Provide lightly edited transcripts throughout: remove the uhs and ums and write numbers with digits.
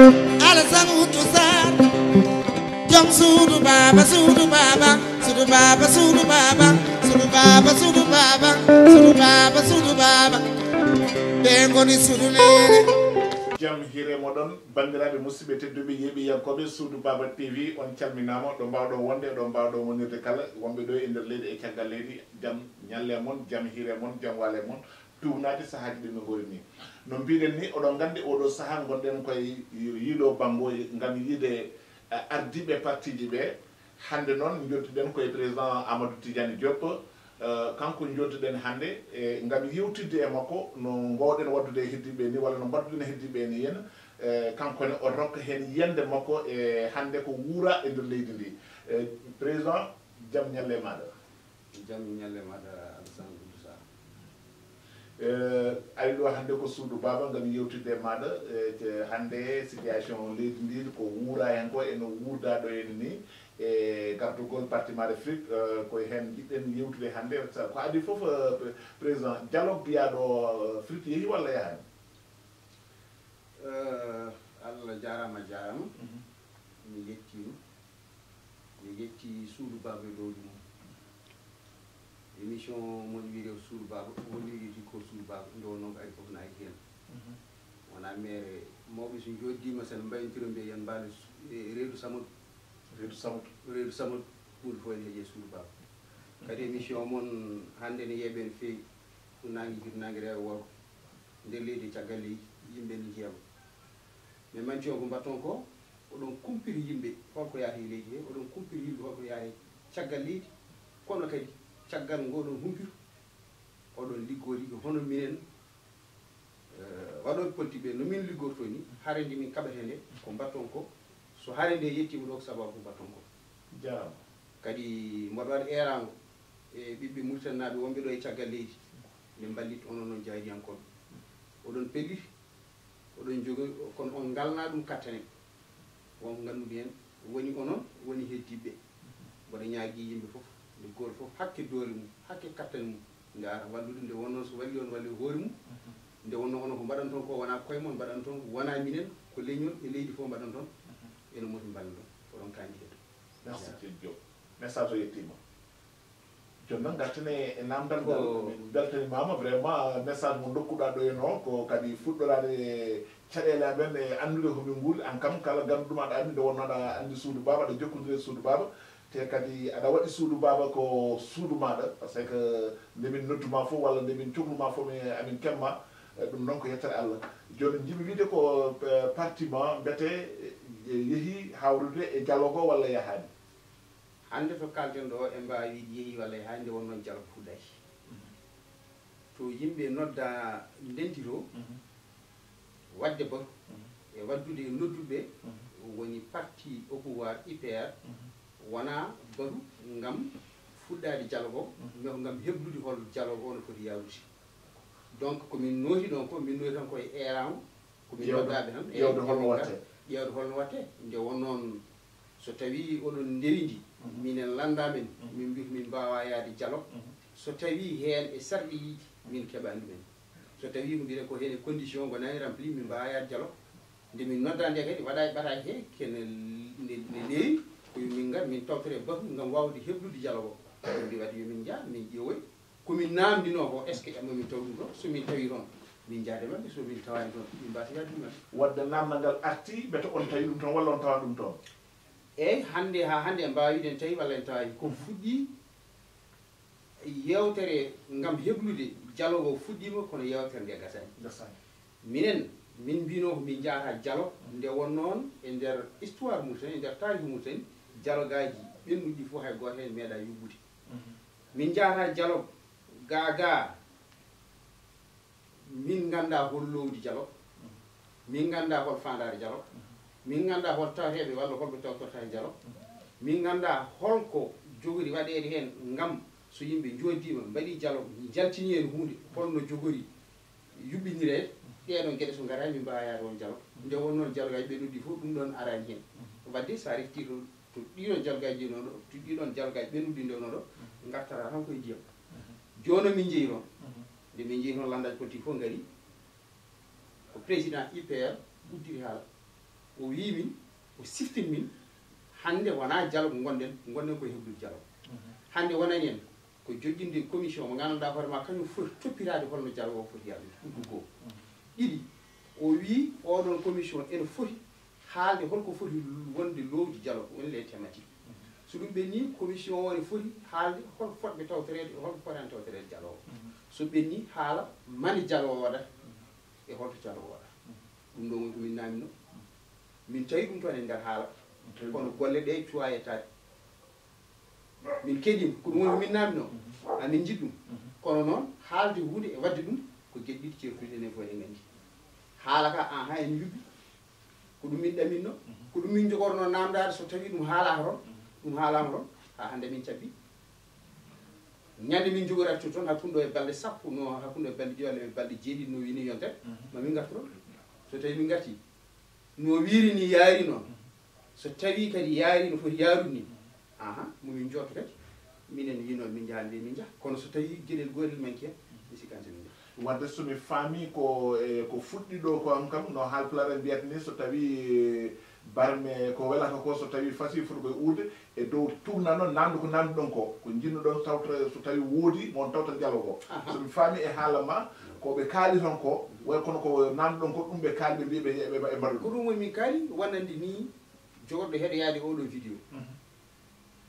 Alasan utusan jom sudu baba sudu baba sudu baba sudu baba sudu baba sudu baba sudu baba sudu baba dengoni sudu nene jam hire modon bandiraɓe musidɓe tedduɓe yeeɓi yankoɓe suudu baba tv on calminama ɗo mbawɗo wonde ɗo mbawɗo wonirde kala wonɓe ɗo e nder leydi e caggal leydi jam ñalle mon jam hire mon jam wale mon tuwnade sahaji ɗi no gori ni no mbiɗen ni oɗon gandi oɗo saaha gonɗen koye yiiɗo banggo gam yiide ardiɓe parti ji ɓe hande noon jottuɗen koye président Amadou Tidiane Diop kanko jottuɗen hande gam yewtidde e makko no mbawɗen waddude heddiɓe ni walla no mbadduɗen heddiɓe ni henna kankone o rokka hen yiyande makko e hande ko wuura e nder leydi ndi président jaam ñalle maɗa jaam ñalle maɗa Alassane Oussa ari ɗo hande ko suudu baba gam yewtidde maɗa hande situation leydi ndi ko wuura hen ko eno wuurda ɗo hen ni e gartugol parti ma d'Afrique koye hen jiɗɗen yewtude hande ko adi foof président dialogue mbiyaɗo Afrique yeehi walla yahani Allah jarama jarama mi yettimo mi yetti suudu baba e lowdi mum émission mon wiide suudu baba woni wiide ko suudu baba nde wonno ko ay foof nayi hen wona mere mawɓe so joddima sen mbayintiro mbiya yen mbaɗo reedu samadou reedu samadou ɓuuri fof ene heeƴe suudu baba kadi émission moon hande ne yeeɓe no fewi nangi hirnangue rewo worko nder leydi caggal leydi yimɓe ne jeema mais manti o ko mbatton ko oɗon kumpiri yimɓe holko yaata e leydi he oɗon kumpiri yimɓe holko yaata caggal leydi kono kadi caggal ngoɗon humpiru oɗon liggori hono minen waɗoɓe politique ɓe no min liggorto ni hare nde min kaɓete nde ko mbatton ko so hare nde yettima ɗo ko sababu mbatton ko jarama kadi mboɗo waɗa erago e ɓiɓɓe murtannaɓe wonɓe ɗo e caggal leydi ɓe ballit onon noon jaydiyankoɓe oɗon pelliti oɗon jogi kono on galna ɗum kattane wonko ganduɗi hen woni onon woni heddiɓe mboɗo ñaagui yimɓe foof nde goto foof hakke doole mum hakke kattane mum gara wallude nde wonno so walli on walli hoore mum nde wonno onon ko mbaɗan toon ko wona koye mon mbaɗan toon wona minen ko leñol e leydi fof mbaɗan toon ene moti mballo ɗon oɗon kandi heeɗo merci Diop message o yettima joni noon gartene e namdal ngal beltanimama vraiment message mo dokkuɗa ɗo hen o ko kadi fuɗɗorade caɗele amen e andude komin guuri an kam kala ganduɗuma aɗa andi nde wonno aɗa andi suudu baba aɗa jokkodiri e suudu baba te kadi aɗa waɗi suudu baba ko suudu maɗa par ce que nde min nodduma fof walla nde min cohluma fof amin kemma ɗum noon ko yettere Allah joni jiɗmi wiide ko parti ma mbete yeehi hawrude e dialogue o walla yahani hande to kalten ɗo e mbawi wiide yeehi walla yahani nde wonnoon dialogue fuɗɗaki to yimɓe nodda ndentiro wadde batu e waddude e nodduɓe woni parti au pouvoir IPR wona batu ngam fuɗɗade dialogue o mais ngam heblude hol dialogue o no foti yawrude donc komin nooti ɗon ko min nooti tan koye eramo komin noddaɓe tan ƴewde holno watte ƴewde holno watte nde wonnoon so tawi oɗon ndewidi minen landamen min mbi min mbawa yaade dialogue so tawi hen e sarɗi yiɗi min keɓani ɗumen so tawi ko mbiɗen ko hen e condition gonani rempli min mbawa yaade dialogue nde min nodda nde kadi waɗa ɓaɗa he kene ne leeri ko min gar min tawtore batu gam wawde heblude dialogue o ɗum mbi waɗi yomin jaa min ƴeewoy komin namdino ko est ce que ƴamma min taw ɗum ɗo somin tawi toon min jaade mabɓe somin tawani toon min mbasa yaade ɗumen wadde namdal ngal arti ɓeto on tawi ɗum toon walla on tawa ɗum toon eyyi hande ha hande en mbawi den tawi walla en tawi ko fuɗɗi yewtere ngam heblude dialogue o fuɗɗima kono yewtere nde gasani minen min mbino ko min jaata dialogue nde won noon e nder histoire Mauritanie e nder tarihi Mauritanie dialogue aji ɓennuɗi fof hay goto hen meeɗa yubbude min jaata dialogue gaga min ganda hol lowdi dialogue min ganda hol fandare dialogue min ganda hol tawateɓe walla holɓe tawtorta e dialogue min ganda holko jogori waɗede hen ngam so yimɓe joddima mbaɗi dialogue jaltini hen hunde holno jogori yuɓɓinire ɗeɗon gueɗe so gara min mbawa yaade on dialogue nde won noon dialogue aji ɓennuɗi fof ɗum ɗon arani hen wadde sa refti to ɗiɗon dialogue aji ɗo to ɗiɗon dialogue aji ɓennuɗi nde ɗo gartata tan koye ndiyam joni min jeeyi toon nde min jeeyi toon landaji politique fof gari ko président IPR uddiri haala o wi min o siftin min hande wona dialogue gonden ko hebdude dialogue hande wonani en ko jogginde commission mo ganduɗa hoore ma kañum foti toppirade holno dialogue o foti yallude ɗum ko ɗiɗi o wi oɗon commission ene foti haalde holko foti wonde lowdi dialogue woni les thématiques so ɗum ɓenni commission o ne foti haalde hol fotɓe tawtorede holko fotani tawtorede dialogue o so ɓenni haala mani dialogue o waɗata e holto dialogue o waɗata ɗum ɗo woni komin namino min tawi ɗum toon e nder haala kono golle ɗe cuwa yettade min keeɗima ko ɗum woni min namino amin jiɗ ɗum kono noon haalde hunde e wadde ɗum ko gueɗe ɗiɗi certuɗe enen fof en gandi haala ka an ha en yubbi ko ɗum min ɗaminno ko ɗum min jogorno namdade so tawi ɗum haalaka toon ɗum haalama toon ha hande min cabbi ñande min jogorati toon hakkude ɗo e balɗe sappo no hakkude e balɗe ɗiɗi e balɗe jeeɗiɗi no wini yontere mamin gartoro so tawi min garti no wiiri ni yaari noon so tawi kadi yaari no foti yaarude ni momin jotto kadi minen wi noon min jahan nde min jaha kono so tawi gueɗel gotel manque hen mi sikkante min jaha wadde somi faami ko fuɗɗi ɗo ko am kam no haalpulaar en mbiyata ni so tawi barme ko welata ko so tawi fasi foti koye urde e dow tugna noon nandu ko nanduɗon ko jinnuɗon tawta so tawi woodi mon tawta dialogue o somi faami e haala ma koɓe kaali toon ko way kono ko nanduɗon ko ɗum ɓe kaali ɓe mbi ɓe mbaɗa ko ɗum woni min kaali wonande ni jogorɗo heɗoyade oɗo vidéo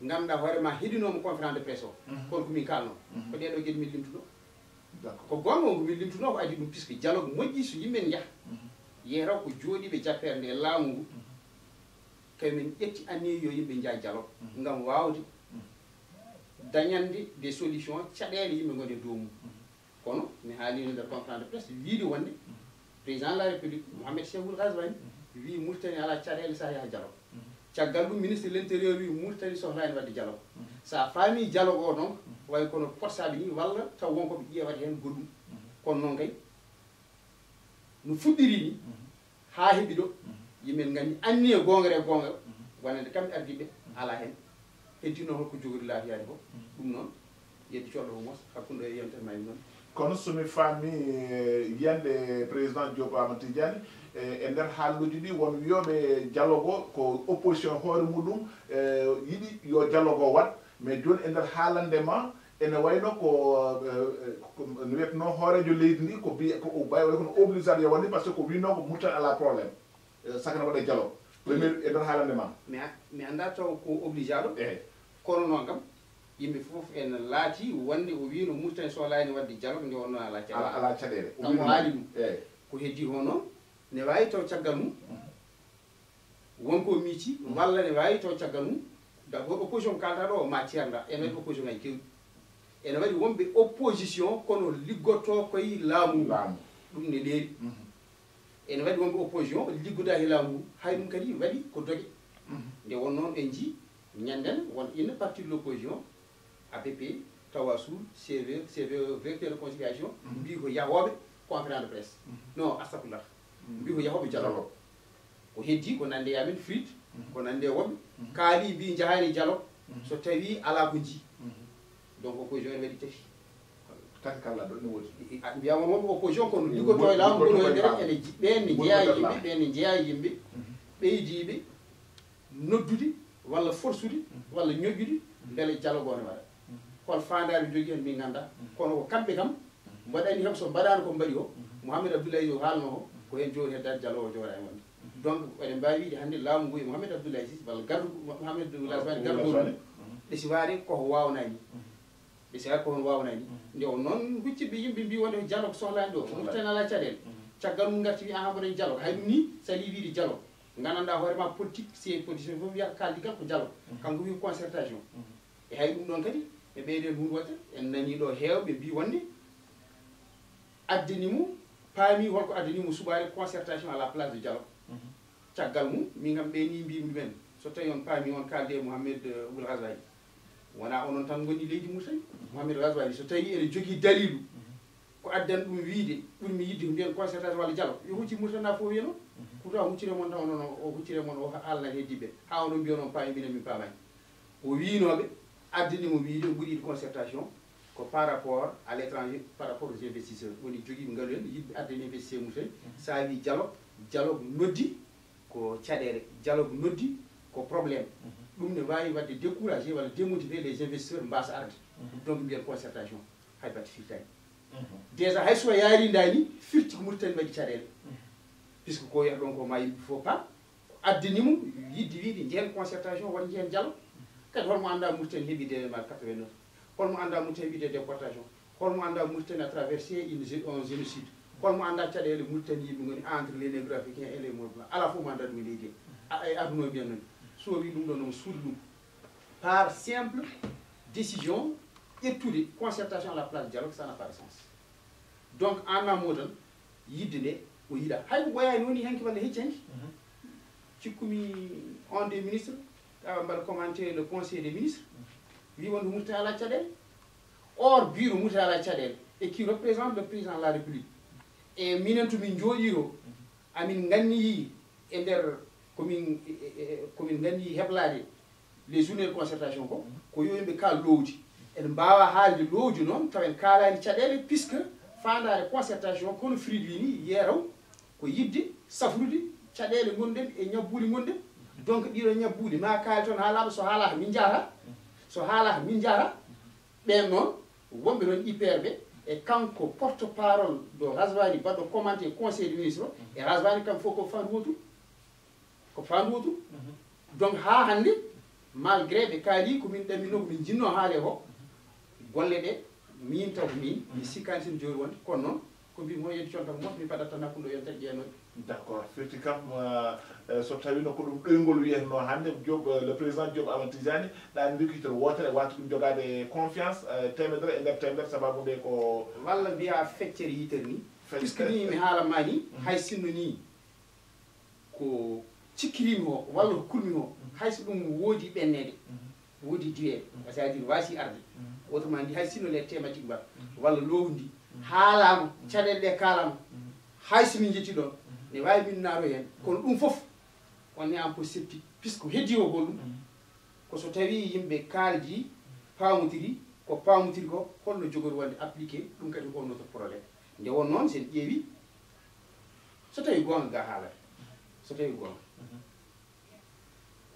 ganduɗa hoorema heɗinomo conférence de presse o kono komin kalno ko ɗeɗo gueɗe min limtuɗo ko gonga ko min limtuno ko adi ɗum puisque dialogue moƴƴi so yimɓe jaaha yeyataw ko jooɗiɓe jappere nde laamu ngu kamin ƴetti anni yo yimɓe jaa dialogue ngam wawde dañande des solutions caɗele yimɓe goni e dow mum kono mi haalino nder conférence de presse wiide wonde président de la république Mohamed Cheikhoul Ghazouani wi Mauritanie ala caɗele sa yaha dialogue caggal ɗum ministre de l' intérieur wi Mauritanie sohlani wadde dialogue sa faami dialogue o donc way kono potsaɓe ni walla taw wonkoɓe ƴeewata hen goɗɗum kono noon kay no fuɗɗiri ni ha heeɓi ɗo yimɓen gandi anni e gongre e gonga wonande kamɓe ardiɓe ala hen heddino holko jogori laafiyade ko ɗum noon yeddi coɗɗo ko mos hakkude e yontere maymi noon kono somi faami yiyande président Diop Amadou Tidiane e nder haalluji ɗi won wiyoɓe dialogue o ko opposition hoore muɗum yiɗi yo dialogue o wat mais joni e nder haalandema ene wayno ko no wiyetno hoorejo leydi ndi ko ɓay kono obligade yo wonde par ce que ko wino ko Mauritanie ala probléme sakana waɗe dialogue premier e nder haalandema mi anda taw ko obligade o kono noon kam yimɓe fof ene laati wonde o wino Mauritanie sohlani wadde dialogue nde wonno ala caɗele kam o haali ɗum ko heddi ho noon ne wawi taw caggal mum wonko miiti walla ne wawi taw caggal mum d'abord opposition kalata ɗo o matière ene waɗi opposition ngaji kewɗi ene waɗi wonɓe opposition kono liggotto koye laamu ɗum ne leeri ene waɗi wonɓe opposition liggoda e laamu hay ɗum kadi waɗi ko dogue nde won noon ɓe jii ñanden won une partie de l' opposition APP Tawasoul CV directeur de conciliation mbi ko yahoɓe conférence de presse non astafurlah mbi ko yahoɓe dialogue ko heddi ko nande yamin fuite ko nande woɓɓe kaali mbi jahani dialogue so tawi ala ko jii donc opposition ene waɗi tati kala ɗo ne woodi mbiyama wonɓe opposition kono liggoto e laamu ɗo nder ene ɓenne jeeya yimɓe ɓenne jeeya yimɓe ɓeydiɓe noddude walla forsude walla ñoƴƴude beele dialogue o ne waɗa hol fandare jogui hen min ganda kono ko kamɓe kam mbaɗani kam so mbaɗano ko mbaɗi o Mouhamed Abdoulaye o haalno ko hen joni heddade dialogue o jooɗa e wonde donc eɗen mbawi wiide hannde laamu ngu e Mouhamed Abdoulaye Sy walla gardu Mouhamed Lasbani garduɗum ɗesi waari koko wawnani ɗesi waari ko hono wawnani nde o noon hucciɓe yimɓe mbi wonde dialogue sohlani ɗo Mauritanie ala caɗele caggal mum garti wi aha mbaɗen dialogue hay ɗum ni sali wiide dialogue gandanɗa hoorema politique si politicien fof wiyata kaldi gal ko dialogue kanko wi concertation e hay ɗum ɗon kadi ɓe ɓeyden hunde waɗte en nani ɗo heewɓe mbi wonde addani mum paami holko addani mo suɓare concertation à la place de dialogue caggal mum min kam ɓeyni mbimi ɗumen so tawi on paami on kalde e Mouhamed Ould Ghazouani wona onon tan goni leydi Mauritanie Mouhamed Ghazouani so tawi ene jogui dalilu ko addani ɗum wiide ɓurmi yidde ko mbiyen concertation walla dialogue yo hucci Mauritanie na fof wiya noon pourtant huccire mon taw noon o huccire mon o haalna heddiɓe ha onon mbiya noon paami minen min paamani o winoɓe addani mo wiide ɓuuri de concertation ko par rapport à l'étranger par rapport aux investisseurs woni joguiɓe ngaalu hen yiɗɓe addani investisseur Mauritanie sa wi dialogue noddi ko caɗele dialogue noddi ko probléme ɗum ne wawi wadde découragé walla démotiver les investisseurs mbasa arde donc mbiyen concertation hay batte firtani déjà hay so yarindani firti ko Mauritanie waɗi caɗele puisque ko wiya ɗon ko ma yimɓe fof pa addani mum yidde wiide jeen concertation woni jeen dialogue kadi holmo anda Mauritanie heeɓi développement 89 holmo anda Mauritanie wiide déportation holmo anda Mauritanie a traversé un génocide holmo anda caɗele Mauritanie yimɓe goni entre les négro africains et les mouvements ala fof mo anda ɗum e leydi e aduna mbiyan noon so wi ɗum ɗo nomo suuɗi ɗum par simple décision ƴettude concertation à la place dialogue ça n'a pas de sens donc en amont tan yidde nde o yiɗa hay ko ɓoyani woni henke walla hecci henke cikkumi on des ministres awa mbaɗa commenté le conseil des ministres wi wonde Mauritanie ala caɗele or bureau Mauritanie ala caɗele et qui représente le président de la république e minen to min jooɗiro amin ganniyi e nder komin ganniyi heblade les journées de concertation ko yo yimɓe kaal lowdi en mbawa haalde lowdi noon tawen kaalani caɗele puisque fandare concertation kono Fride wi ni yeeraw ko yidde safrude caɗele gonɗen e ñabbuuli gonɗen donc ɗiɗo ñabbuuli ma kaali toon haalaɓe so haalaka min jahata so haalaka min jahata ɓen noon wonɓe ɗon IPR ɓe e kanko porte parole do Razwani baɗɗo commenté conseil des ministres e Razwani kam fof ko fandu wotu donc ha hande malgré ɓe kaali komin ɗamino komin jinno haale ko golle ɗe min taw min mi sikkani sen jori wonde kono noon ko mbimi ho yeddi conta ko moƴ mi paɗat tan hakkude o yon tati ƴeenoɗe d' accord firti kam so tawino ko ɗum ɗoygol wiyatno hannde Diop le président Diop Amadou Tidiani ɗani rikitor wotere wata ɗum jogade confiance temedere e nder temedere sababu nde ko walla mbiya feccere yitere ni puisque ni mi haalanma ni hay sinno ni ko cikkirimi o walla ko kulmi o hayso ɗum woodi ɓennede woodi duwede c'est à dire wasi arde autrement dit hay sinno les thématiques mbaɗa walla lowdi ndi haalama caɗele ɗe kalama hayso min jetti ɗon ne wawi min naaro hen kono ɗum foof on est un peu sceptique puisque heddi o gol ɗum ko so tawi yimɓe kaaldi pamodiri ko pamodiri ko holno jogori wonde appliqué ɗum kadi ko notre probléme nde won noon sen ƴeewi so tawi gonga ga haalata so tawi gonga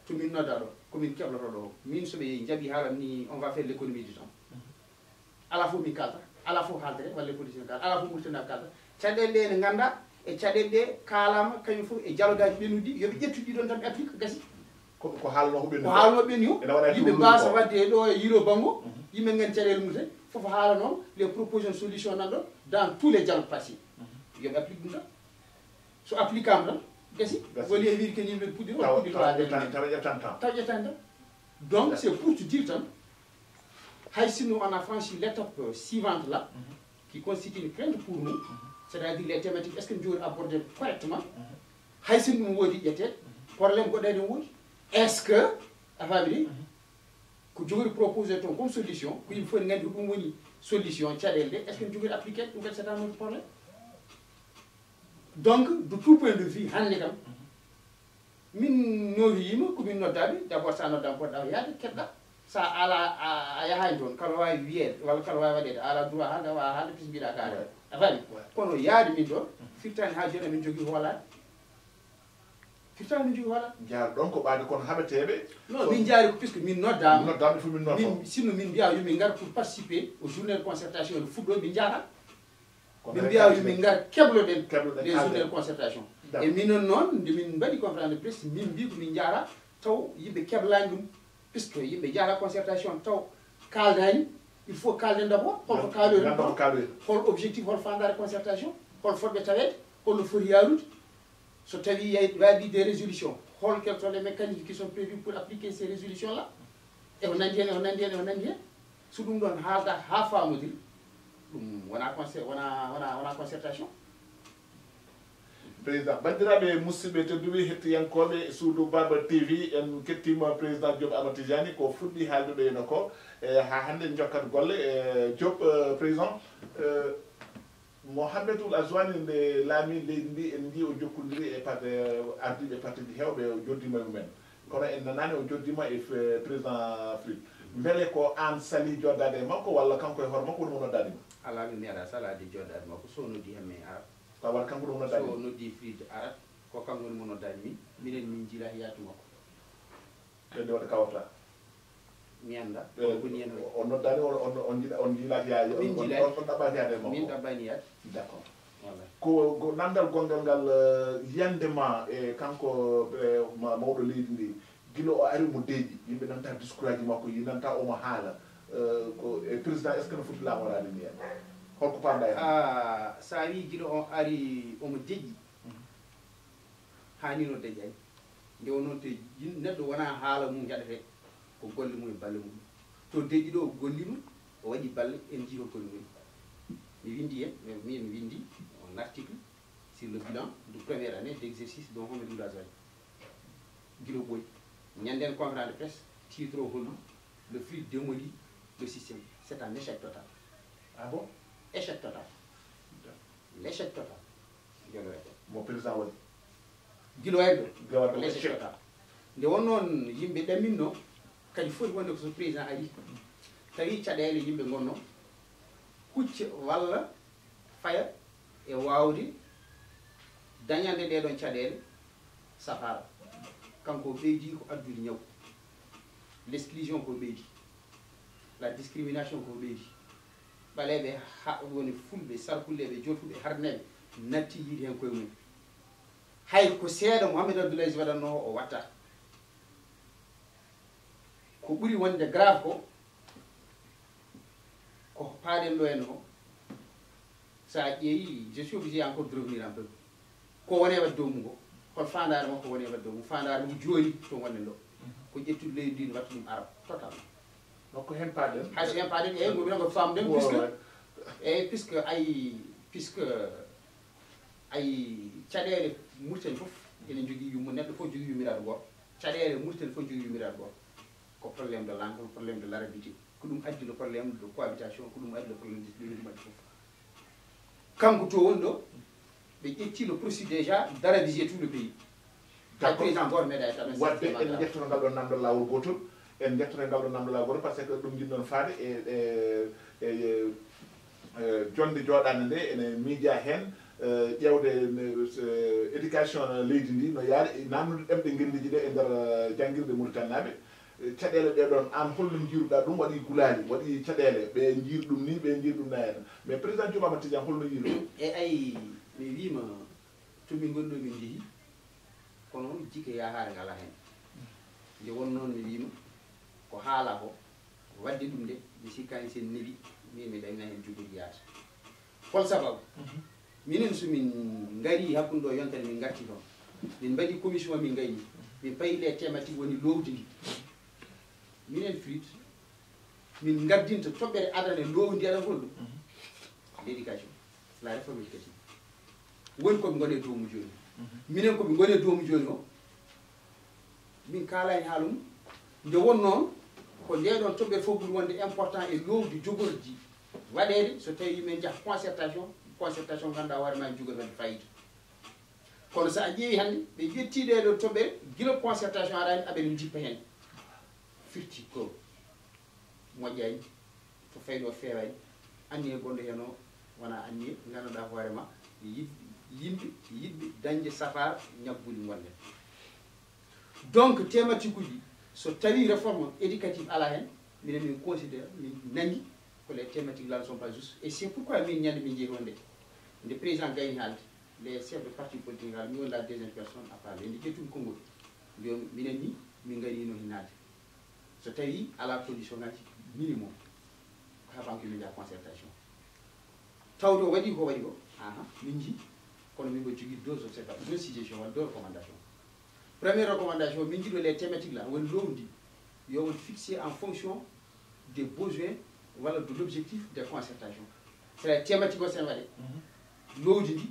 to min nodda ɗo komin keɓloto ɗo min soɓe jaaɓi haalam ni on va faire l' économie du temps ala fof min kalta ala fof haaldere walla politicien kalta ala fof Mauritanie kalta caɗele ɗe ne ganda e caɗele ɗe kalama kañum fof e dialogaji ɓennuɗi yoɓe ƴettuɗi ɗon tan ɓe applique gasi ko haalno ko ɓenni ko haalno ɓenni o yimɓe mbasa wadde ɗo e yiro bango yimɓe gandi caɗele Mauritanie fof haala noon les propositions de solution nan ɗon dans tous les dialogues passés yoɓe applique ɗum tan so appliquama tan gasi woni e wiiri ken yimɓe puɗɗiro taw ƴettani tan donc c'est pour te dire tan hay sinno on a franchi l'étape suivante là qui constitue une crainte pour nous c'est-à-dire les thématiques est-ce que jori abordé correctement hay sinno ɗum woodi ƴettede probléme goɗɗani o woodi est ce que a famiri ko jogori proposé toon comme solution ko yimɓe fof ne gandi ko ɗum woni solution caɗele ɗe est ce que ne jogori appliqué ɗum kadi c'est un autre problème donc de tout point de vue hande kam min noowiyima komin noddaɓe d' abord sa noddama poɗɗa yaade keɗɗa sa ala a yahani toon kala wawi wiyede walla kala wawi waɗede a ala droit hande wawa haalde pis mbiɗa kaare a faami kono yaade min ɗon firtani ha joni min jogui hoolade firtani min jogui hoolade jaar ɗon ko ɓaade kono haɓeteɓe non min jaari ko puisque min noddama noddaɓe fof min noddo sinno min mbiya yomin gar pour participer aux journées de concertation de fuɗɗo min jaata min mbiya yomin gar keɓloɗen les journées de concertation e minon noon nde min mbaɗi conférence de presse min mbi ko min jaara taw yimɓe keblani ɗum puisque yimɓe jaara concertation taw kaldani il faut kalden d' abord holko kaaloyren hol objectif hol fandare concertation hol fotɓe tawede holno foti yarude so tawi waɗi des résolutions hol quels sont les mécanismes qui sont prévus pour appliquer ces résolutions là e ko nandi hen e ko nandi hen e ko nandi hen so ɗum ɗon haalda ha famodiri ɗum wona concertation président bandiraɓe musidɓe tedduɓe hettiyankoɓe suudu Baba TV en kettima président Diop Amadou Tidiani ko fuɗɗi haaldude eno ko ha hande jokkat golle Diop président Mohamedou Azwani nde laami leydi ndi en ndi o jokkodiri e parti ardiɓe parti ji hewɓe o joddima e mumen kono en nanani o joddima e président Fride beele ko an sali joddade e makko walla kanko e hoore makko woni mo noddadima ala mi meeɗa salade joddade makko so noddi hen mi arat tawa kanko ɗum noddadi so noddi Fride arat ko kam woni mo noddani min minen min jila yaatu makko ɓe wata kawata mi anda koni en on noddani on jiilaaki yaade on ɗaɓɓani yaade makko min ɗaɓɓani yaade d' accord voilà ko nandal gongal ngal yiyandema e kanko mawɗo leydi ndi gila o ari mo deeƴi yimɓe nanta discours aji makko yi nanta omo haala ko e président est ce que no foti laamorade ni hen holko pamɗa hen sa wi gila o ari omo deƴƴi hanino deƴƴani nde o noon te neɗɗo wona haala mum heɗete ko golle mum e balle mum to deƴƴi ɗo gollima o waɗi balle en jii holkono woni mi windi hen mi windi un article sur le bilan de première année d' exercice dont Mamadou Razali Guilo Boy ñanden conférence de presse titre o hollu le FLUD démolit le système c'est un échec total. Ah bon? Échec total. L'échec total. Mon président waɗi Guilo Boy l'échec total. Nde won noon yimɓe ɗamminno kadi foti wonde ko so président ari tawi caɗele yimɓe gonno hucca walla faya e wawde dañande ɗeɗon caɗele safara kanko ɓeydi ko addude ñaw l' exclusion ko ɓeydi la discrimination ko ɓeydi ɓaleɓe woni fulɓe sarkulleɓe jotuɓe harneɓe natti yiide hen koye mum hay ko seeɗa Mouhamadou Abdoul Aziz waɗanno o watta ko ɓuri wonde grave ko paaɗen ɗo henno sa ƴeewi je suis obligé encore de revenir un peu ko wone wadde dow mum ko hol fandare makko woni wadde dow mum fandare mum jooni to gonnen ɗo ko ƴettude leydi ndi watta ɗum arab totalement donc ko hen paaɗen hay so hen paaɗen eyyi gomi ko famden puisque puisque ay caɗele Mauritanie fof ene jogui yumma neɗɗo fof jogui yummiraɗo goto caɗele Mauritanie fof jogui yummiraɗo goto ko probléme de langue ko probléme de l'arabité ko ɗum addi le probléme de cohabitation ko ɗum addi le probléme de ɗiɗimaɗi fof kanko to woni ɗo ɓe ƴetti le processus déjà d'arabiser tout le pays hay président goto meeɗa tan wadde en jettono ngal ɗon namdal lawol gotol en jettono ngal ɗon namdal lawol gotol par ce que ɗum jinnoon faade e jonde jooɗande nde ene miija hen ƴewde éducation leydi ndi no yaari namnude ɗemɗe guelliji ɗe e nder jangguirde Mauritanie naɓe caɗele ɗeɗon an holno jiiruɗa ɗum waɗi gulaali waɗi caɗele ɓe jiiri ɗum ni ɓe jiiri ɗum na hen mais président Diomaye Tidiane holno yiiri ɗum e ayi mi wima tomin gonɗo min jeehi kono jikke yahaare ngala hen nde won noon mi wima ko haala ko wadde ɗum nde mi sikkani sen newi min mi ɗamina hen jogori yaata hol sababu minen somin ngari hakkude ɗo yontane min garti toon min mbaɗi commission min gayni min payile thématique woni lowdi ndi minen FLUD min gardinta toɓɓere adana lowdi aɗa holɗum l' éducation la réforme éducative woni koɓe gone dowmu joni minen koɓe gone dowmu joni o min kalani haala mum nde won noon ko ndeɗon toɓɓere fof ɓuuri wonde important e lowdi jogordi waɗede so tawi min jaa concertation ganduɗa hoore ma jogori wadde fayida kono sa ƴeewi hannde ɓe ƴettiɗe ɗo toɓɓere guila concertation aɗani aɓene jippa hen firti ko moƴƴani to fayɗo fewani anniye gonɗo hen o wona anniye ganduɗa hoorema yimɓe yiɗɓe dañde safar ñabbuli gonnen donc thématique uji so tawi réforme éducative ala hen minen min considére min nangui que les thématiques là ne sont pas justes et c'est pourquoi min ñande min jeehi wonde nde président gayni haalde les chefs de parti politique ngal mi woni la deuxième personne à parler nde ƴettumi konngol mbiyomi minen ni min garino hinnade so tawi ala condition ngaji minimum hafanke min jaa concertation tawde o waɗi ko waɗi ko min jii kono min mbo jogui deux observations deux suggestions walla deux recommandations première recommandation min jiiɗo les thématiques là woni lowdi yo won fixé en fonction des besoins walla de l'objectif des concertations c'est la thématique o sen waɗe lowdi ndi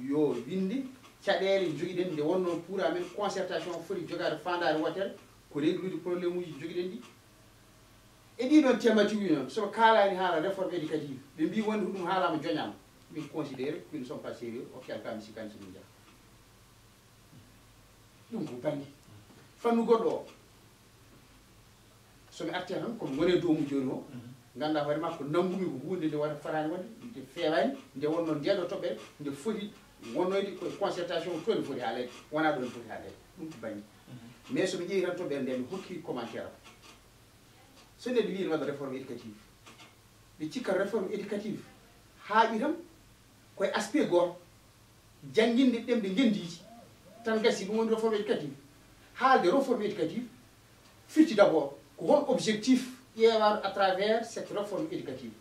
yo winde caɗele joguiɗen nde wonno pour amen concertation foti jogade fandare wotere ko réglude probléme uji joguiɗen ɗi e ɗiɗon thématique uji noon soɓe kalani haala réforme éducative ɓe mbi wonde ɗum haalama joñama min considére qu'ils ne sont pas sérieux o kelkami sikkani somin jaa ɗum ko banggue fannu goɗɗo o somi arte tan komi wone dowmu joni o ganduɗa hoorema ko nanggumi ko hunde nde wata farani wonde nde fewani nde wonno ndeɗo toɓɓere nde foti wonnoyde ko concertation to foti haalede wona ɗon foti haalede ɗum ko bañi mais soɓe ƴeewi tan to ɓe nden mi hokki commentaire am so neɗɗo wi ne waɗa réforme éducative ɓe cikka réforme éducative haaɓi tan koye aspect goto jannginde ɗemɗe ngendiji tan gasi ɗum woni réforme éducative haalde réforme éducative firti d' abord ko hon objectif ƴeewado à travers cette réforme éducative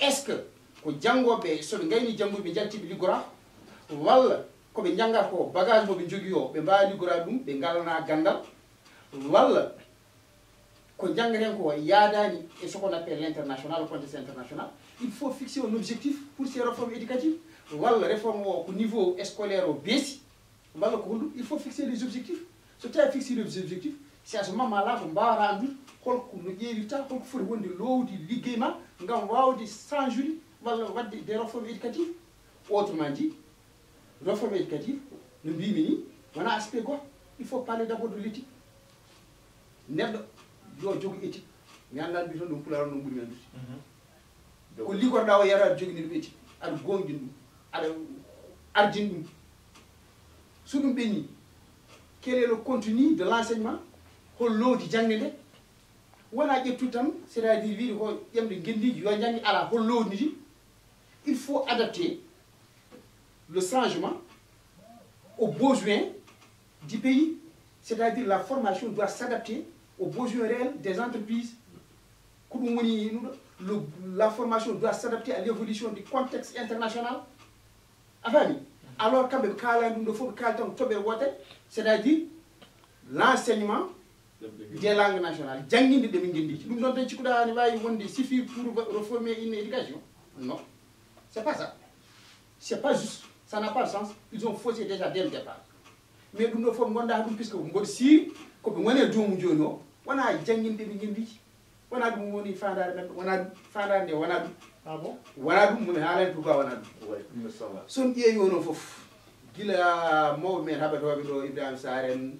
est ce que ko janngoɓe soɓe gayni jannguɓe ɓe jaltiɓe liggora walla koɓe janngata ko bagage moɓe jogui o ɓe mbawi liggorade ɗum ɓe ngalana gandal walla ko janggaten ko yaadani et ce qu'on appelle l'international le contexte international il faut fixer un objectif pour ces réformes éducatives walla réforme o ko niveau scolaire o beesi walla ko honɗum il faut fixer les objectifs so tawi fixer les objectifs c'est à ce moment là ko mbawata andude holko no ƴeewirta holko foti wonde lowdi liggey ma ngam wawde change walla wadde des réformes éducatives autrement dit réforme éducative no mbimi ni wona aspect goto il faut parler d' abord de l' éthique neɗɗo yo jogo éthique mi annda mbi toon ɗum pulaar no ɓuri andude ko liggotoɗa o yara aɗa jogini ɗum éthique aɗa gonɗin ɗum aɗa ardin ɗum so ɗum ɓenni quel est le contenu de l' enseignement hol lowdi jangde nde wona ƴettu tan c' est à dire wiide ko ƴemde gendiji yo jangi ala hol lowdi ndi il faut adapter le changement aux besoins du pays, c'est-à-dire la formation doit s'adapter aux besoins réels des entreprises. La formation doit s'adapter à l'évolution du contexte international. Alors, c'est-à-dire l'enseignement des langues nationales. Suffit pour reformer une éducation? Non, c'est pas ça. C'est pas juste. Ça n'a pas de sens. Ils ont faussé déjà dès le départ. Mais nous ne faisons pas ça puisque nous avons dit que nous avons dit que nous avons dit que nous avons dit que nous avons dit que nous avons ah bon? Nous avons dit que nous avons dit que nous avons gila mawɓe men haɓatoɓe ɗo Ibrahima Saren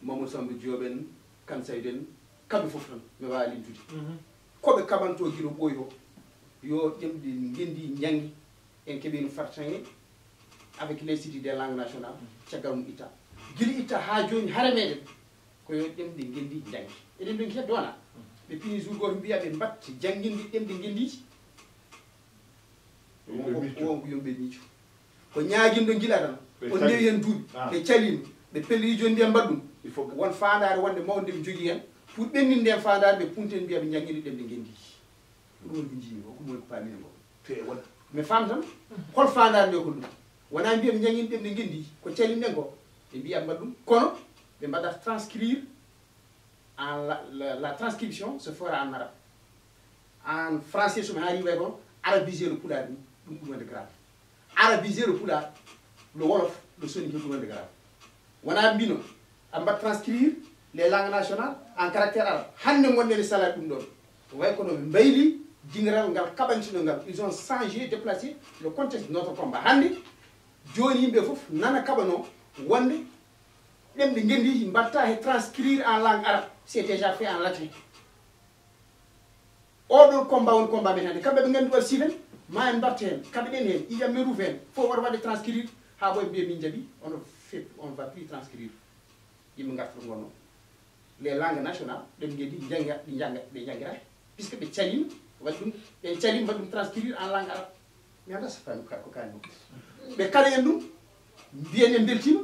Mamadou Samba Dioben Kane Sayden kamɓe fof tan mi wawa limtude koɓe kaɓanto guila ɓooyi o yo ƴemɗe gendi jangi en keeɓino fartaŋe avec l'institut des langues nationales caggal mum itta guila itta ha joni hara meɗen koyo ƴemɗe gendi jangi eɗen ɗon keddo wona ɓe pini jour goto mbiya ɓe mbatta janguinde ɗemɗe gendiji wonko yomɓe miijo ko ñaguinɗo guila tan on ndewi hen duuɓi ɓe calima ɓe pelli joni mbiya mbaɗɗum il faut won fandare wonde mawde ɓe jogui hen pour ɓenninde nden fandare ɓe punten mbiya ɓe janguinde ɗemɗe gendiji ɗum woni ko jiimi o ko woni ko pamine ngo te wona mi fam tan hol fandare nde ko ɗum wona mbiya ɓe janguinde ɗemɗe gendiji ko calimɗen ko ɓe mbiya mbaɗɗum kono ɓe mbaɗa transcrire en la transcription se fera en arabe en français somi haali way kon arabiser le pulaar ni ɗum ɗum wonde grave arabiser le pulaar le wolof le soninke ɗum wonde grave wona mbino a mbaɗa transcrire les langues nationales en caractère arabe hande gonɗen e salade ɗum ɗon way kono ɓe mbayli jingiral ngal kaɓantino ngal ils ont changé déplacé le contexte de notre combat hande joni yimɓe fof nana kaɓano wonde ɗemɗe gendiji mbatta e transcrire en langue arabe c'est déjà fait en latin oɗon combat woni combat men hande kamɓe ɓe gandi waɗ sifen ma en mbatta hen kamɓe ɗen hen iyam merouf hen fof waɗa waɗe transcrire ha ɓoye mbiya min jaaɓi on va plus transcrire yimɓe garta ɗo gonno les langues nationales ɗen gendi ɗe janggirani puisque ɓe calima waɗi ɗum ɓe calima waɗi ɗum transcrire en langue arabe mi anda so fami ko kani ɓe kala en ɗum mbiyen en beltima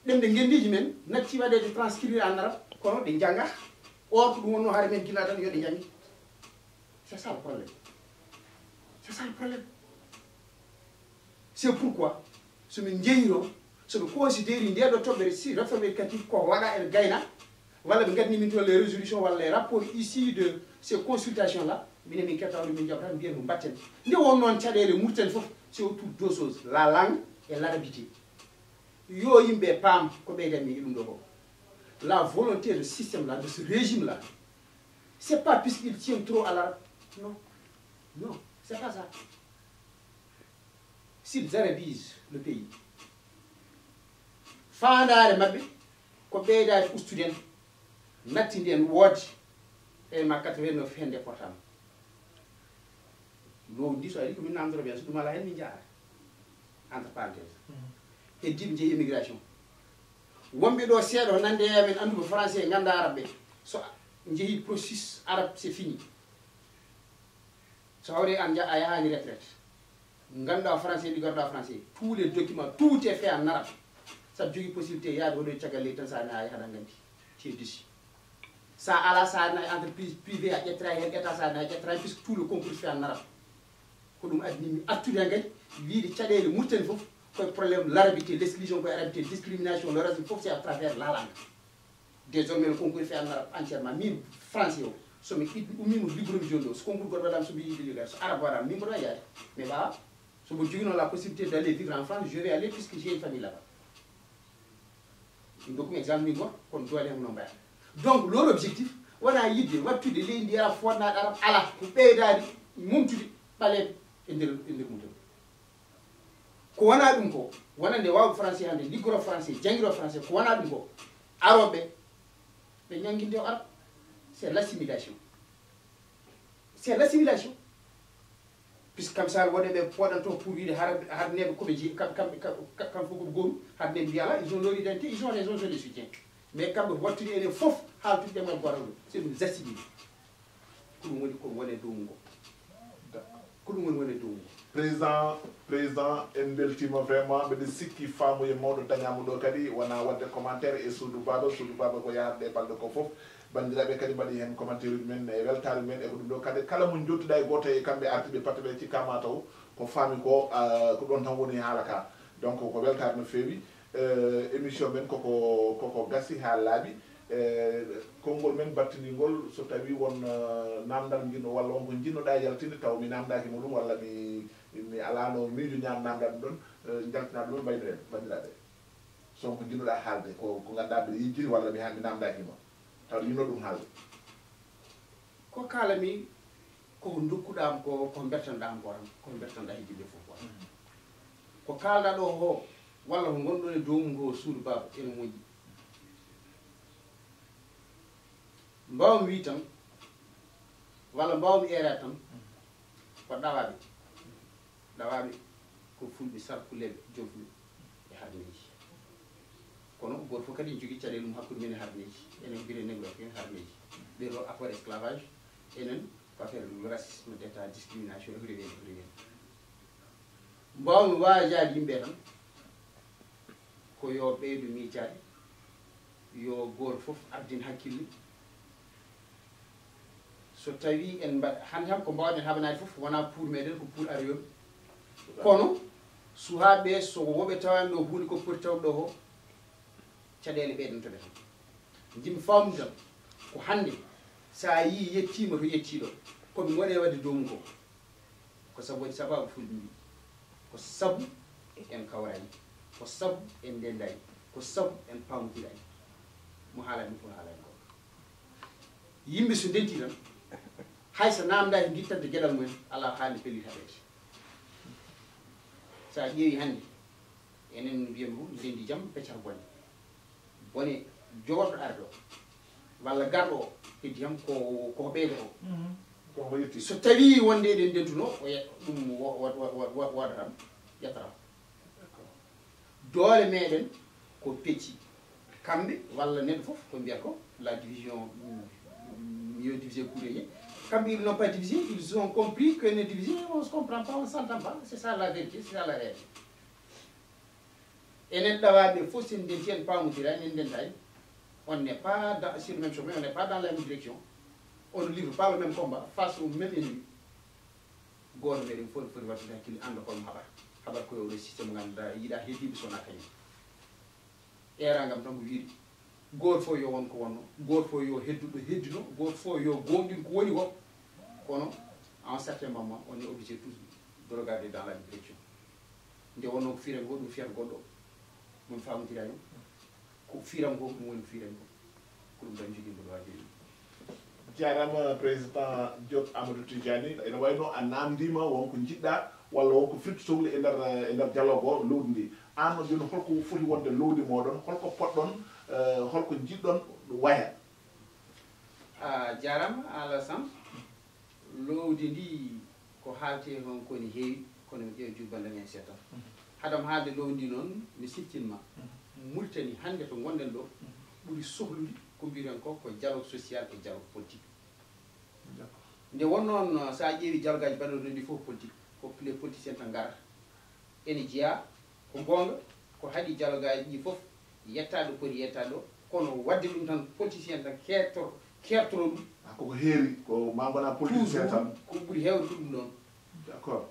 ɗemɗe gendiji men natti waɗede transcrire en arabe kono ɗe jangga or ko ɗum wonno haare men gila tan yo ɗe jangi c'est ça le problème c'est ça le problème c'est pourquoi somin jeyiro soɓe considéri ndeɗo toɓɓere si réforme éducative ko waɗa ene gayna walla ɓe gadni min to les résolutions walla les rapports issus de ces consultations là minen min kettawde min jaɓata mbiyen ko mbatten nde won noon caɗele murten fof c'est autour deux choses la langue et l'arabité yo yimɓe paam ko ɓeydanmi e ɗum ɗo ko la volonté de système là de ce régime là c'est pas puisqu'il tient trop à l'arabe non c'est pas ça s'ils arabisent le pays fandare mabɓe ko ɓeydade ustuden nattinde en woodde e ma 89 hende portable lowdi so ari komin namdoro ɓen so ɗum ala hen min jaara entre parenthèse e diɓe jeeyi immigration wonɓe ɗo seeɗo nande men anduɓe français ganda arabe ɓe so jeeyi processus arabe c'est fini so hawre an a yahani retraite ganduɗa français ɗigarɗa français tous les documents tout est fait en arabe saɗa jogui possibilité yaade hoɗo caggal leydi tan sa nayi haɗa gandi ti déci sa ala sa nayi entreprise privé a ƴettira hen état sa nayi ƴettira puisque tout le concours fait en arabe ko ɗum addinimi artude hen kadi wiide caɗele murtani foof koye probléme l'arabité l'exclusion koye arabité discrimination le reste foof c'est à travers la langue désormais le concours fait en arabe entièrement min français o somi ummimo libremi joni ɗo so concours goɗo waɗama somi yiide ligade so arabe waɗama min mboɗo wawi yaade mais ɓawa somo joguino la possibilité d'aller vivre en France je vais aller puisque j'ai une famille là-bas ɗum dokkumi exemple min goto kono doole hem no mbayata donc leur objectif wona yidde wattude leydi ndi arab fodnaɗe arab ala ko ɓeydade mumtude ɓaleɓe e nder mudem ko wona ɗum ko wona nde wawɓe français hande liggoro français jangguiro français ko wona ɗum ko aroɓe ɓe ñanguinde o arab c'est l'assimilation puisque kam sa woɗe ɓe poɗanto pour wiide harneɓe koɓe jii kamɓe fof koɓe goru harneɓe mbiyala ils ont leur identité ils ont raison je les soutiens mais kamɓe wattude enen foof haaltude ɗemgal gotal ɗo c'est ɗum assimilé ko ɗum woni ko wone dow ngo ko ɗum woni wone dow ngo président en beltima vraiment mbeɗa sikki faamuye mawɗo dañama ɗo kadi wona wadde commentaire e Soudou Baba ko yahatde balɗe ko foof bandiraɓe kadi mbaɗi hen commentaire uji men e weltare men e ko ɗum ɗo kadi kala mo jottuɗa e goto e kamɓe artiɓe patte ɓe cikkama taw ko faami ko ɗon tan woni haala ka donc ko weltare no feewi émission men koko gasi ha laaɓi konngol men battiningol so tawi won namdal jinno walla wonko jinnoɗa yaltinde taw mi namdakimo ɗum walla mi alano miijo namdal ɗum ɗon jaltina ɗum mbaynoɗen bandiraɓe sonko jinnoɗa haalde ko ganduɗa mbiɗa yijjiri walla mi namdakima taw yino ɗum haalde ko kalami koko dokkuɗam ko bertanɗam ko tan ko bertanɗa hijjinde fof ko kalɗa ɗo ho walla ko gonɗon e dow mum ko Soudou Baba ene moƴƴi mbawmi wi tan walla mbawmi erade tan ko ɗawaɓe ko fulɓe sarkuleɓe jofluɓe e harneji kono goto fof kadi jogui caɗele mum hakkude men e harneji enen mbire négloke en harneji ɓeɗo apport esclavage enen ko affaire le racisme d'état discrimination e rewen mbawmi wajade yimɓe tan ko yo ɓeydo miijade yo goto foof ardin hakkille so tawi en mbaɗa hande ham ko mbawɗen haɓanade foof wona pour meɗen ko pour ariyoɓe kono suhaɓe so woɓe tawani ɗo hunde ko poti tawde ɗo ho caɗele ɓeydantoɓe tan jimmi famdu tan ko hande sa yi yettima to yettiɗo komi waɗe wadde dow mum ko sabu waɗi sababu fulɓe mbi ko sabu en kawrani ko sabu en ndendani ko sabu en pamodiɗani mo haalani ɗum fof haalani ko yimɓe so ndenti tan hayso namdaki guittande gueɗal mumen ala haalde pellita ɓeyde sa ƴeewi hande enen mbiyami fof ndendi jaam peccar bone jogorɗo arde o walla garɗo o heddi ham koko ɓeydo o so tawi wonde eɗen ndentuno ɗum wodatam ƴettatam doole meɗen ko pecci kamɓe walla neɗɗo foof ko mbiyata ko la division mieux divisé courrier kamɓe ils n'ont pas divisé ils ont compris que ne divisé on se comprend pas on s'entend pas c'est ça la vérité c'est ça la réalité enen ɗawaɓe fof sen ndenti en pamodirani en ndentani on n'est pas sur le même chemin on n'est pas dans la même direction on ne livre pas le même combat face au même ennemi goto meɗen fof foti wattude hakkille anda kono haɓat koye oɗo systéme ganduɗa yiiɗa heddiɓe sona kañum eragam tan ko wiide goto fof yo won ko wonno goto fof yo hedduɗo heddino goto fof yo gonɗin ko woni ko kono à un certain moment on est obligé tous de regarder dans la même direction nde wonno ko firen goɗɗum fiyata goɗɗo mon famodirani ko firam ko ɗum woni ko firen ko ɗum tan jogui mboɗo waji jarama président Diop Amadou Tidiani ene wayno a namdima wonko jiɗɗa walla wonko firti sohli e nder dialogue o lowdi ndi an joni holko foti wonde lowdi moɗon holko poɗɗon holko jiɗɗon waya jarama Alassane lowdi ndi ko haalte hon koni heewi kono mi ƴeewi jubbande men seeɗa hadam haalde ɗo ndi noon mi siftinma Mauritanie hannde to gonɗen ɗo ɓuri sohlude ko mbiren ko dialogue social et dialogue politique nde wonnoon sa ƴeewi dialogue aji mbaɗoɗo ndi fof politique ko les politiciens tan garata ene jeeya ko gonga ko haɗi dialogue aji ɗi fof yettaɗo poti yettade ɗo kono wadde ɗum tan politicien tan kertoro ɗum koko heeri ko mambana politicien tan ko ɓuri hewde ɗum ɗon d'accord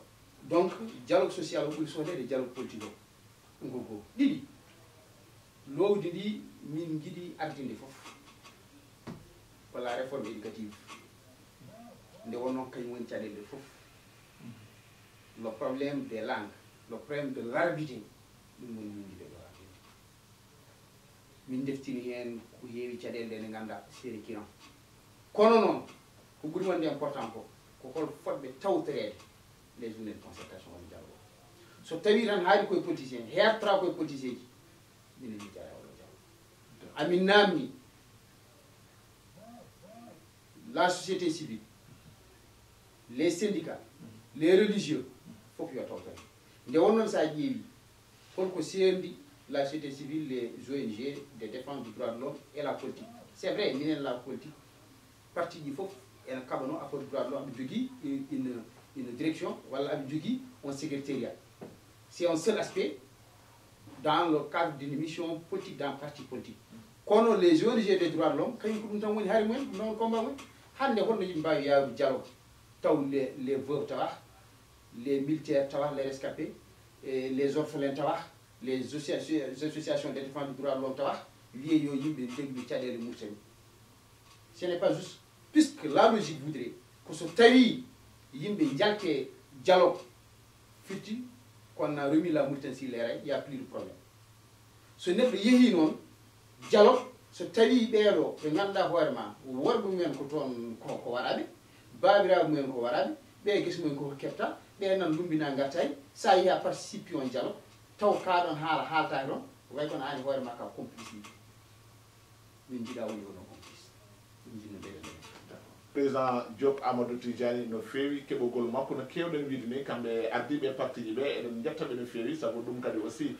donc dialogue social o ɓuri sohlede dialogue politique o ɗum ko goo ɗiɗi lowdi ndi min jiiɗi ardinde fof ko la réforme éducative nde wonno kañum woni caɗele fof le problème des langues le problème de l'arabité ɗum woni min jiiɗe ɗo ardinde min deftini hen ko heewi caɗele nde nde ganda séri kiran kono noon ko ɓuri wonde important ko hol fotɓe tawtorede les journées de concertation woni dialogue so tawi tan haali koye politicien hertora koye politicien ji minen mi jara wala dialogue amin namni la société civile les syndicats les religieux fof yo tawtore nde wonnoon sa ƴeewi holko serndi la société civile les ONG de défense du droit de l'homme et la politique c'est vrai minen la politique parti ji fof ene kaɓano affaire du droit de l'homme aɓe jogui une direction walla aɓe jogui un secrétariat c'est un seul aspect dans le cadre d'une mission politique dans parti politique kono les ONG des droits de l'homme kañum ko ɗum tan woni haari mumen ɗum noon combat mumen hande holno yimɓe mbawi yawde dialogue taw les veuves tawa les militaires tawa les rescapés les orphelins tawa les associations de défense du droit de l'homme tawa wiye yo yimɓe deglu caɗele Mauritanie ce n'est pas juste puisque la logique voudrait que so tawi yimɓe jalke dialogue fitti qu'on a remis la Mauritanie sur les rails, il n'y a plus de problème. Ce n'est pas yehi non dialogue so tawi ɓeeɗo ɓe ganduɗa hoore ma worɓe mumen ko toon ko waraɓe babiraɓe mumen ko waraɓe ɓe guesa mumen koko kefta ɓe nan lumbina gartani sa yiya participe on dialogue taw kaɗon haala haaltaki ɗon way kono ani hoore ma ka complice yiɗi min jiiɗa woni onon complice ɗum jinno ɓeɗe président Diop Amadou Tidiani no feewi keɓogol makko no kewɗen wiide ni kamɓe ardiɓe parti ji ɓe eɗen jettaɓe no feewi saabu ɗum kadi aussi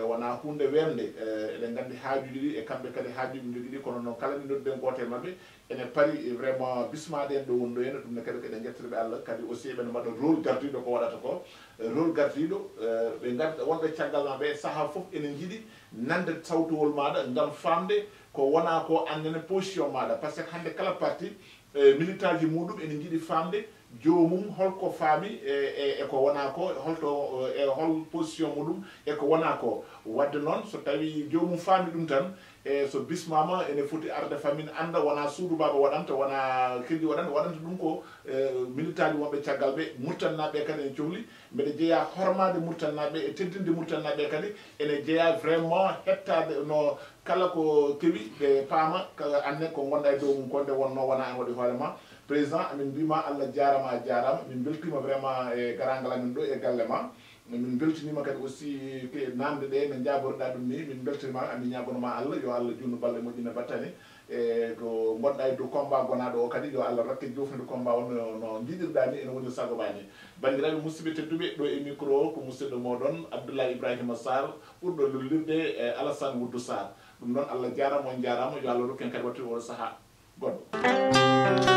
wona hunde wemde eɗen gandi haajuji ɗi e kamɓe kadi haajuji jogui ɗi kono noon kala ni nodduɗen gotel mabɓe ene paari vraiment bismaɗen ɗo woni ɗo henna ɗum ne kadi eɗen jettirɓe Allah kadi aussi eɓene mbaɗa rôle gardiɗo ko waɗata ko rôle gardiɗo ɓe garda wonɓe caggal maɓe saaha foof ene jiiɗi nande sawtowol maɗa ngam famde ko wona ko andene position maɗa par ce que hande kala parti militant ji muɗum ene jiiɗi famde jomum holko faami e ko wona ko holto e hol position muɗum e ko wona ko wadde noon so tawi jomum faami ɗum tan e so bismama ene foti arde famine anda wona suudu baba waɗanta wona keddi waɗanta ɗum ko militant ji wonɓe caggal ɓe murtannaɓe kadi en cohli mbeɗa jeeya hormade murtannaɓe e teddinde murtannaɓe kadi ene jeeya vraiment hettade no kala ko kewi ɓe paama anne ko gonɗa e dow mum konde wonno wona en waɗi hoorema président amin mbima Allah jarama a jarama min beltima vraiment e garangal amin ɗo e galle ma min beltinima kadi aussi namde ɗe no jaborɗa ɗum ni min beltinima amin ñagonoma Allah yo Allah junnu balle moƴƴina battani e ko gonɗa e dow combat gonaɗo o kadi yo Allah rakke jofnude combat o no jiɗirɗa ni ene woni sago bani bandiraɓe musidɓe tedduɓe ɗo e micro o ko musidɗo moɗon Abdoulaye Ibrahima Sarr ɓurɗo lullirde e Alassane Woudou Sarr ɗum noon Allah jarama on jarama yo Allah rokken kadi wattude oɗo saaha goɗɗo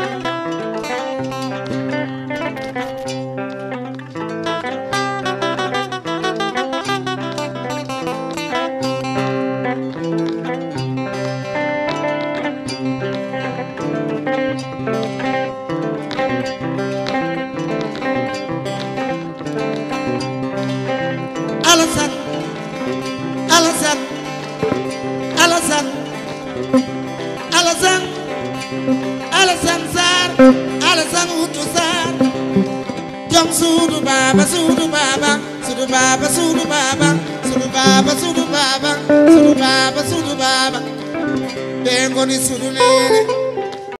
Alassane Woudou Sarr jom suudu baba suudu baba suudu baba suudu baba suudu baba suudu baba suudu baba suudu baba ɓe goni suudu nene